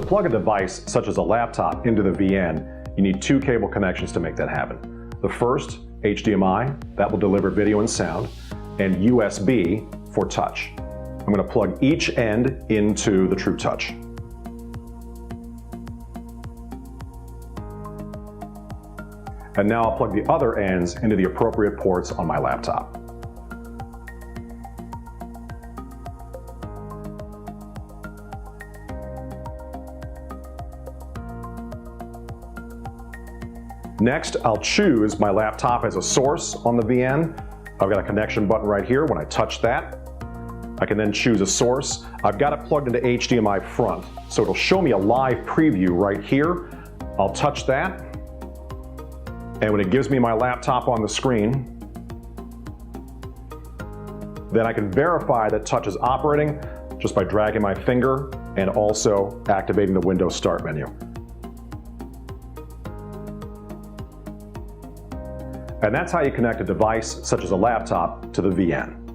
plug a device such as a laptop into the VN, you need two cable connections to make that happen. The first, HDMI, that will deliver video and sound, and USB for touch. I'm going to plug each end into the TRUTOUCH. And now I'll plug the other ends into the appropriate ports on my laptop. Next, I'll choose my laptop as a source on the VN. I've got a connection button right here. When I touch that, I can then choose a source. I've got it plugged into HDMI front, so it'll show me a live preview right here. I'll touch that, and when it gives me my laptop on the screen, then I can verify that touch is operating just by dragging my finger and also activating the Windows Start menu. And that's how you connect a device such as a laptop to the VN.